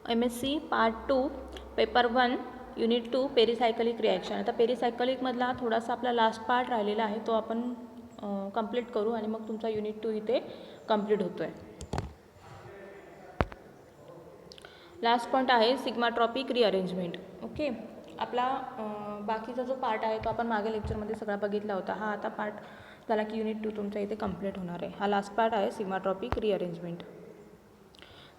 MSc part 2 paper 1 unit 2 pericyclic reaction. आता पेरिसायकलिकमधला थोडासा आपला लास्ट पार्ट राहिलेला आहे, तो आपण कंप्लीट करू आणि मग तुमचा युनिट 2 इथे कंप्लीट होतो आहे. लास्ट पॉईंट आहे सिग्माट्रॉपिक रिअरेंजमेंट. ओके, आपला बाकीचा जो पार्ट आहे तो आपण मागे लेक्चरमध्ये सगळा बघितला होता. हा आता पार्ट झाला की युनिट 2 तुमचा इथे कंप्लीट होणार आहे. हा लास्ट पार्ट आहे सिग्माट्रॉपिक रिअरेंजमेंट.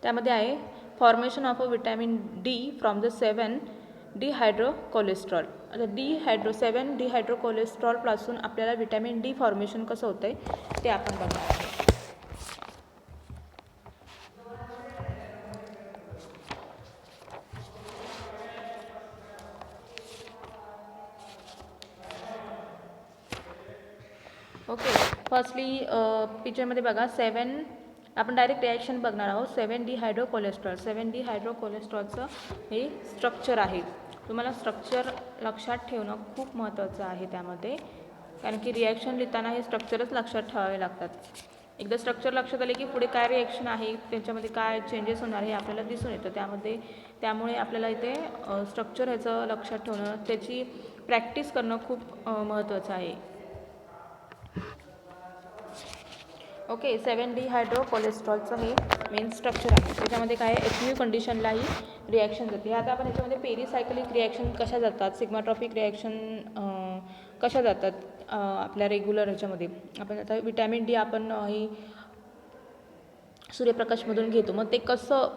त्यामध्ये आहे formation of a vitamin D from the 7 डिहायड्रोकोलेस्ट्रॉल. आता 7 डिहायड्रोकोलेस्ट्रॉलपासून आपल्याला विटॅमिन डी फॉर्मेशन कसं होतं आहे ते आपण बघणार आहे. ओके, फर्स्टली पिक्चरमध्ये बघा 7 आपण डायरेक्ट रिॲक्शन बघणार आहोत. 7 डिहायड्रोकोलेस्ट्रॉल. 7 डिहायड्रोकोलेस्ट्रॉलचं हे स्ट्रक्चर आहे. तुम्हाला स्ट्रक्चर लक्षात ठेवणं खूप महत्त्वाचं आहे त्यामध्ये, कारण की रिॲक्शन लिहिताना हे स्ट्रक्चरच लक्षात ठेवावे लागतात. एकदा स्ट्रक्चर लक्षात आले की पुढे काय रिॲक्शन आहे, त्याच्यामध्ये काय चेंजेस होणार हे आपल्याला दिसून येतं. त्यामुळे आपल्याला इथे स्ट्रक्चर ह्याचं लक्षात ठेवणं, त्याची प्रॅक्टिस करणं खूप महत्त्वाचं आहे. ओके, 7 डिहायड्रोकोलेस्ट्रॉलचं हे मेन स्ट्रक्चर आहे. त्याच्यामध्ये काय HMU कंडिशनलाही रिॲक्शन जाते. आता आपण याच्यामध्ये पेरिसायकलिक रिॲक्शन कशा जातात, सिग्माट्रॉपिक रिॲक्शन कशा जातात आपल्या रेग्युलर ह्याच्यामध्ये. आपण आता विटॅमिन डी आपण ही सूर्यप्रकाशमधून घेतो, मग ते कसं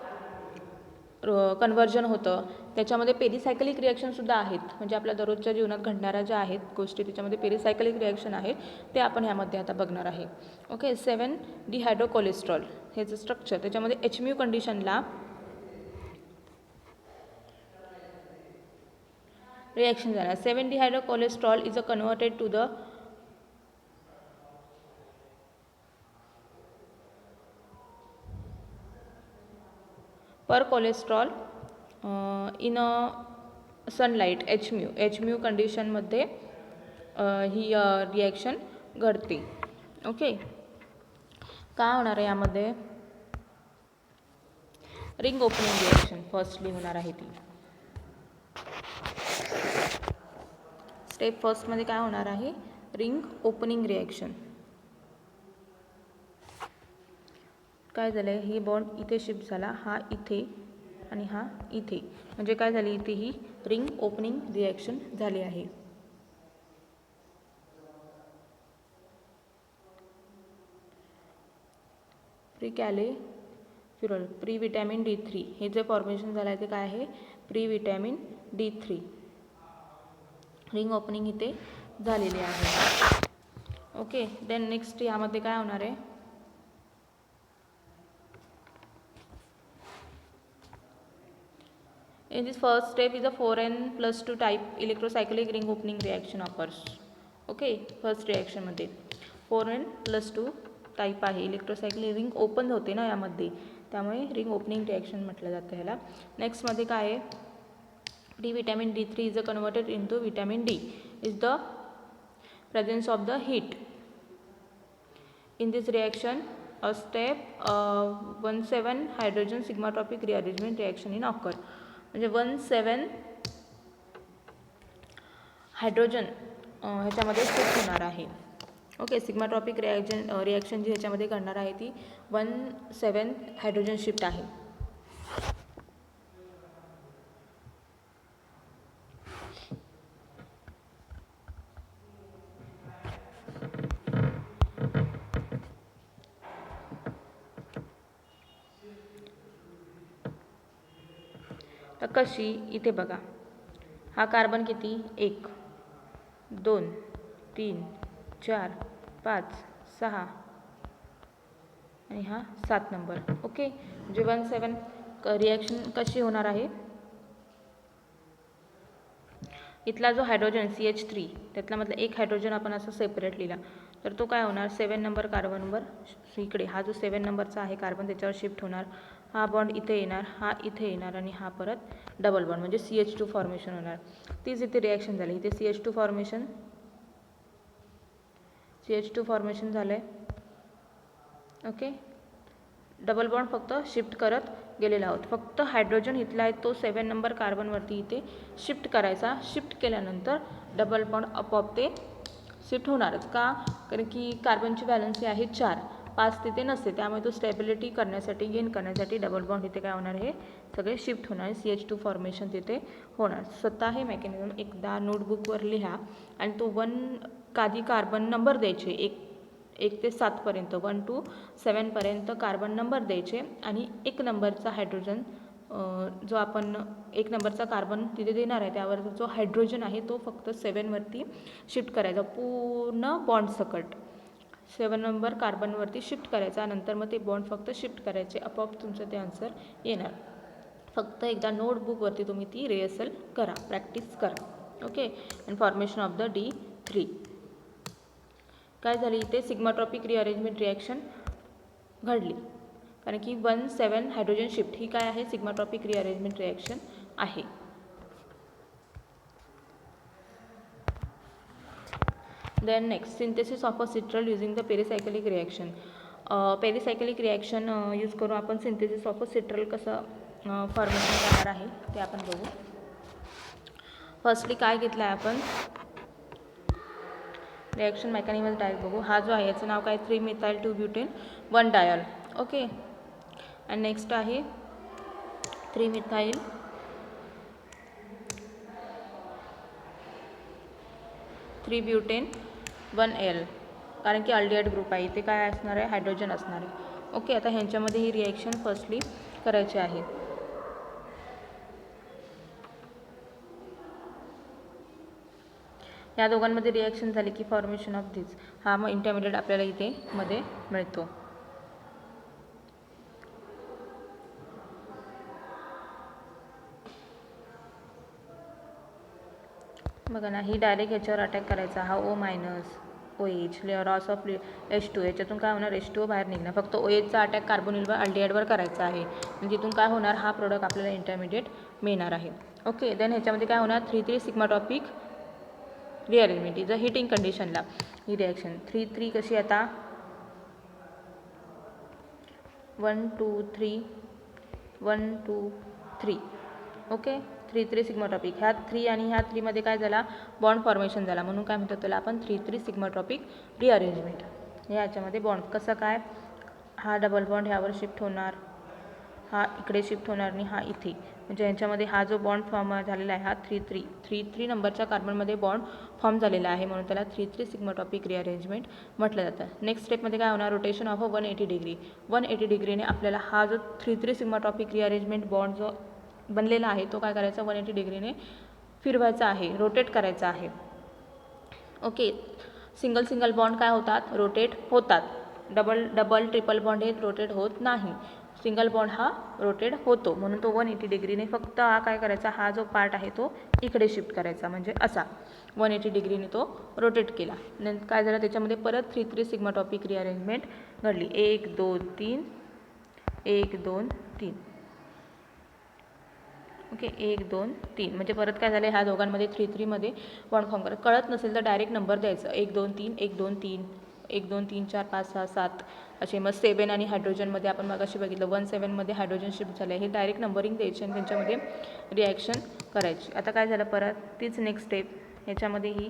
कन्व्हर्जन होतं, त्याच्यामध्ये पेरिसायकलिक रिॲक्शनसुद्धा आहेत. म्हणजे आपल्या दररोजच्या जीवनात घडणाऱ्या ज्या आहेत गोष्टी, त्याच्यामध्ये पेरिसायकलिक रिॲक्शन आहेत ते आपण ह्यामध्ये आता बघणार आहे. ओके, 7 डिहायड्रोकोलेस्ट्रॉल हेचं स्ट्रक्चर, त्याच्यामध्ये HMU कंडिशनला रिॲक्शन जाणार. 7 dehydrocholesterol is a converted to the per cholesterol in a sunlight HMU कंडिशनमध्ये ही रिॲक्शन घडते. ओके, काय होणार आहे यामध्ये, रिंग ओपनिंग रिॲक्शन फर्स्टली होणार आहे. ती स्टेप फर्स्टमध्ये काय होणार आहे, रिंग ओपनिंग रिॲक्शन. काय झालं आहे, ही बॉन्ड इथे शिफ्ट झाला, हा इथे आणि हा इथे, म्हणजे काय झाली, इथे ही रिंग ओपनिंग रिॲक्शन झाली आहे. प्री विटॅमिन D3 हे जे फॉर्मेशन झालं आहे ते काय आहे, pre vitamin D3 ring opening इथे झालेली आहे. ओके, देन नेक्स्ट यामध्ये काय होणार आहे, in this first step is a 4n+2 type electrocyclic ring opening reaction occurs. Okay, first रिॲक्शनमध्ये 4n+2 टाईप आहे. इलेक्ट्रोसायक्लिक रिंग ओपन होते ना यामध्ये, त्यामुळे रिंग ओपनिंग रिॲक्शन म्हटलं जातं ह्याला. नेक्स्टमध्ये काय आहे, pre vitamin D3 is a converted into vitamin D is the presence of the heat. In this reaction a step 1,7 hydrogen sigmatropic rearrangement reaction in occur. म्हणजे 1,7 हायड्रोजन ह्याच्यामध्ये shift होणार आहे. ओके, सिग्माट्रॉपिक रिॲक्शन जी ह्याच्यामध्ये घडणार आहे ती 1,7 hydrogen shift आहे. तर कशी, इथे बघा, हा कार्बन किती, 1 2 3 4 5 6 आणि हा 7 नंबर. ओके, म्हणजे 1,7 रिॲक्शन कशी होणार आहे, इथला जो हायड्रोजन CH3 त्यातला मधला एक हायड्रोजन आपण असं सेपरेट लिहिला तर तो काय होणार, 7 नंबर कार्बनवर इकडे हा जो 7 नंबरचा आहे कार्बन त्याच्यावर शिफ्ट होणार. हा बॉन्ड इथे येणार, हा इथे येणार आणि हा परत डबल बॉन्ड म्हणजे CH2 फॉर्मेशन होणार. तीच इथे रिॲक्शन झाली. इथे CH2 फॉर्मेशन झालं आहे. ओके, डबल बॉन्ड फक्त शिफ्ट करत गेलेलो आहोत. फक्त हायड्रोजन इथला आहे तो 7 नंबर कार्बनवरती इथे शिफ्ट करायचा. शिफ्ट केल्यानंतर डबल बॉन्ड आपोआप ते शिफ्ट होणारच. का? कारण की कार्बनची व्हॅलन्सी आहे 4, 5 तिथे नसते. त्यामुळे तो स्टेबिलिटी करण्यासाठी, गेन करण्यासाठी डबल बॉन्ड इथे काय होणार, हे सगळे शिफ्ट होणार. CH2 फॉर्मेशन तिथे होणार. स्वतः हे मेकॅनिझम एकदा नोटबुकवर लिहा आणि तो 1 आधी कार्बन नंबर द्यायचे, 1 ते 7 पर्यंत, 1 to 7 पर्यंत कार्बन नंबर द्यायचे आणि 1 नंबरचा हायड्रोजन जो आपण 1 नंबरचा कार्बन तिथे देणार आहे त्यावर जो हायड्रोजन आहे तो फक्त 7 वरती शिफ्ट करायचा, पूर्ण बॉन्ड सकट 7 नंबर कार्बनवरती शिफ्ट करायचा. नंतर मग ते बॉन्ड फक्त शिफ्ट करायचे, आपोआप तुमचं ते आन्सर येणार. फक्त एकदा नोटबुकवरती तुम्ही ती रिहर्सल करा, प्रॅक्टिस करा. Okay. And formation of the D3 काय झाली, इथे सिग्माट्रॉपिक रिअरेंजमेंट रिॲक्शन घडली. कारण की 1,7 हायड्रोजन शिफ्ट ही काय आहे, सिग्माट्रॉपिक रिअरेंजमेंट रिॲक्शन आहे. Then next, synthesis of a citral using the pericyclic reaction. Pericyclic reaction use करून आपण सिंथेसिस ऑफ अ सिट्रल कसं फॉर्मेशन करणार आहे ते आपण बघू. फर्स्टली काय घेतलं आहे आपण, रिॲक्शन मेकॅनिझम डायरेक्ट बघू. हा जो आहे याचं नाव काय, 3-methyl-2-butane-1-diol. ओके. अँड नेक्स्ट आहे 3-methyl-3-butane-1-L. कारण की अल्डिहाइड ग्रुप आहे, इथे काय असणार आहे, हायड्रोजन असणार आहे. ओके. आता ह्यांच्यामध्ये ही रिॲक्शन फर्स्टली करायची आहे. या दोघांमध्ये रिॲक्शन झाली की फॉर्मेशन ऑफ दिस, हा मग इंटरमिडिएट आपल्याला इथे मध्ये मिळतो. बघा ना, ही डायरेक्ट ह्याच्यावर अटॅक करायचा, हा OH लॉस ऑफ H2, याच्यातून काय होणार, H2O बाहेर निघणार. फक्त OHचा अटॅक कार्बोनिलवर अल्डिहाइडवर करायचा आहे, म्हणजे तिथून काय होणार, हा प्रोडक्ट आपल्याला इंटरमिडिएट मिळणार आहे. ओके. देन ह्याच्यामध्ये काय होणार, 3-3 सिग्माटॉपिक रिअरेंजमेंट इज अ हिटिंग कंडिशनला ही रिॲक्शन. 3-3 कशी, आता 1 2 3 1 2 3. ओके. 3-3 सिग्माट्रॉपिक, ह्या 3 आणि ह्या 3 मध्ये काय झाला, बॉन्ड फॉर्मेशन झाला, म्हणून काय म्हणतो त्याला आपण 3-3 सिग्माट्रॉपिक रिअरेंजमेंट. ह्याच्यामध्ये बॉन्ड कसं काय, हा डबल बॉन्ड ह्यावर शिफ्ट होणार, हा इकडे शिफ्ट होणार आणि हा इथे, म्हणजे यांच्यामध्ये हा जो बॉन्ड फॉर्म झालेला आहे हा 3-3 नंबरच्या कार्बनमध्ये बॉन्ड फॉर्म झालेला आहे, म्हणून त्याला 3-3 सिग्माटॉपिक रिअरेंजमेंट म्हटलं जातं. नेक्स्ट स्टेपमध्ये काय होणार, रोटेशन ऑफ 180 डिग्री. 180 डिग्रीने आपल्याला हा जो 3-3 सिग्माटॉपिक रिअरेंजमेंट बॉन्ड जो बनलेला आहे तो काय करायचा, 180 डिग्रीने फिरवायचा आहे, रोटेट करायचा आहे. ओके. सिंगल बॉन्ड काय होतात, रोटेट होतात. डबल ट्रिपल बॉन्ड हे रोटेट होत नाही. सिंगल बॉन्ड हा रोटेट होतो, म्हणून तो 180 डिग्रीने फक्त हा काय करायचा, हा जो पार्ट आहे तो इकडे शिफ्ट करायचा, म्हणजे असा 180 डिग्रीने तो रोटेट केला. नंतर काय झालं, त्याच्यामध्ये परत 3-3 सिग्माटॉपिक रिअरेंजमेंट घडली. 1 2 3 1 2 3. ओके. 1 2 3 म्हणजे परत काय झालं, ह्या दोघांमध्ये 3-3 मध्ये बॉन्ड फॉर्म करत. कळत नसेल तर डायरेक्ट नंबर द्यायचं, 1 2 3 1 2 3 1 2 3 4 5 6 7 असे. मग 7 आणि हायड्रोजनमध्ये आपण मग अशी बघितलं 1-7 मध्ये हायड्रोजन शिफ्ट झालं, हे डायरेक्ट नंबरिंग द्यायची आणि त्यांच्यामध्ये रिॲक्शन करायची. आता काय झालं, परत तीच नेक्स्ट स्टेप, ह्याच्यामध्ये ही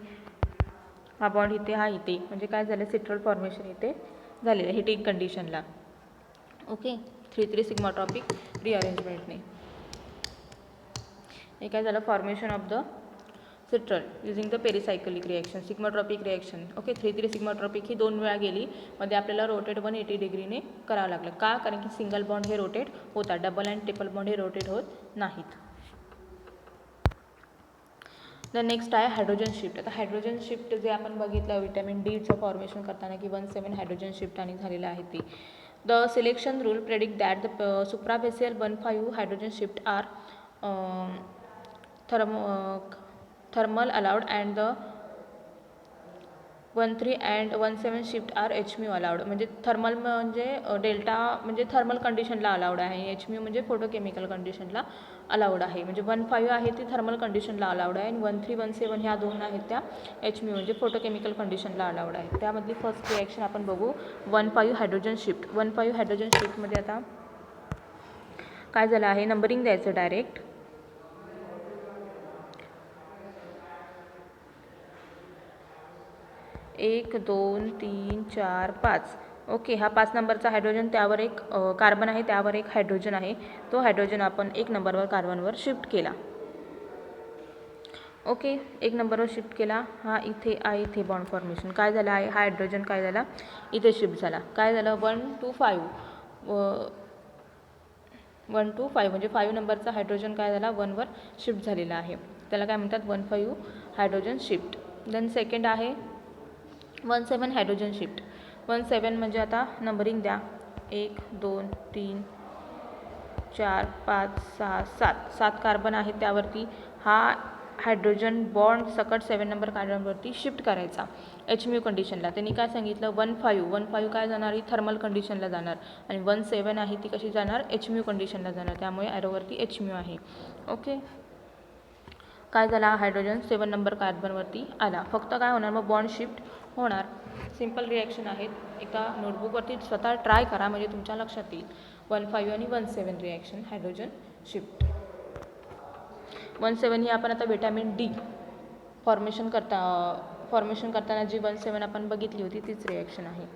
हा बॉन्ड इथे, हा इथे, म्हणजे काय झालं, सिट्रल फॉर्मेशन इथे झालेलं हिटिंग कंडिशनला. ओके. 3-3 सिग्माटॉपिक रिअरेंजमेंटने हे काय झालं, formation of the citral using the pericyclic reaction, sigmatropic reaction. Okay. 3-3 sigmatropic ही 2 वेळा गेली, मध्ये आपल्याला रोटेट 180 डिग्रीने करावं लागलं. का? कारण की सिंगल बॉन्ड हे रोटेट होतात, डबल अँड ट्रिपल बॉन्ड हे रोटेट होत नाहीत. द नेक्स्ट आहे हायड्रोजन शिफ्ट. आता हायड्रोजन शिफ्ट जे आपण बघितलं विटॅमिन डीचं फॉर्मेशन करताना की 1-7 हायड्रोजन शिफ्ट आणि झालेलं आहे ते. The selection rule predict that the suprafacial 1-5 hydrogen shift are thermal allowed and the 13 and 17 shift are H mu allowed. म्हणजे थर्मल म्हणजे डेल्टा म्हणजे थर्मल कंडिशनला अलाउड आहे. एच म्यू म्हणजे फोटोकेमिकल कंडिशनला अलाउड आहे. म्हणजे 15 आहे ती थर्मल कंडिशनला अलाउड आहे आणि 13 17 ह्या दोन आहेत त्या एच म्यू म्हणजे फोटोकेमिकल कंडिशनला अलाउड आहे. त्यामधली फर्स्ट रिॲक्शन आपण बघू 15 हायड्रोजन शिफ्ट. 15 हायड्रोजन शिफ्टमध्ये आता काय झालं आहे, नंबरिंग द्यायचं डायरेक्ट. 1 2 3 4 5. ओके, हा 5 नंबरचा हायड्रोजन, त्यावर एक कार्बन आहे, त्यावर एक हायड्रोजन आहे. तो हायड्रोजन आपण 1 नंबरवर कार्बनवर शिफ्ट केला. ओके, 1 नंबरवर शिफ्ट केला. हा इथे आहे, इथे बॉन्ड फॉर्मेशन काय झालं आहे, हा हायड्रोजन काय झाला इथे शिफ्ट झाला. काय झालं 1 2 5 1 2 5 म्हणजे 5 नंबरचा हायड्रोजन काय झाला 1वर शिफ्ट झालेला आहे. त्याला काय म्हणतात 15 हायड्रोजन शिफ्ट. देन सेकंड आहे 17 हायड्रोजन शिफ्ट. 17 म्हणजे आता नंबरिंग द्या 1 2 3 4 5 6 7. 7 कार्बन आहेत त्यावरती हा हायड्रोजन बॉन्ड सकट 7 नंबर कार्बनवरती शिफ्ट करायचा एच म्यू कंडिशनला. त्यांनी काय सांगितलं 15 काय जाणार ही थर्मल कंडिशनला जाणार आणि 17 आहे ती कशी जाणार एच म्यू कंडिशनला जाणार. त्यामुळे ॲरोवरती एच म्यू आहे. ओके, काय झाला हायड्रोजन 7 नंबर कार्बनवरती आला. फक्त काय होणार मग बॉन्ड शिफ्ट होणार. सिम्पल रिॲक्शन आहेत. एका नोटबुकवरती स्वतः ट्राय करा म्हणजे तुमच्या लक्षात येईल. 15 आणि 17 रिॲक्शन हायड्रोजन शिफ्ट. 17 ही आपण आता विटॅमिन डी फॉर्मेशन करताना जी 17 आपण बघितली होती तीच रिॲक्शन आहे.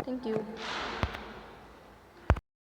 थँक्यू.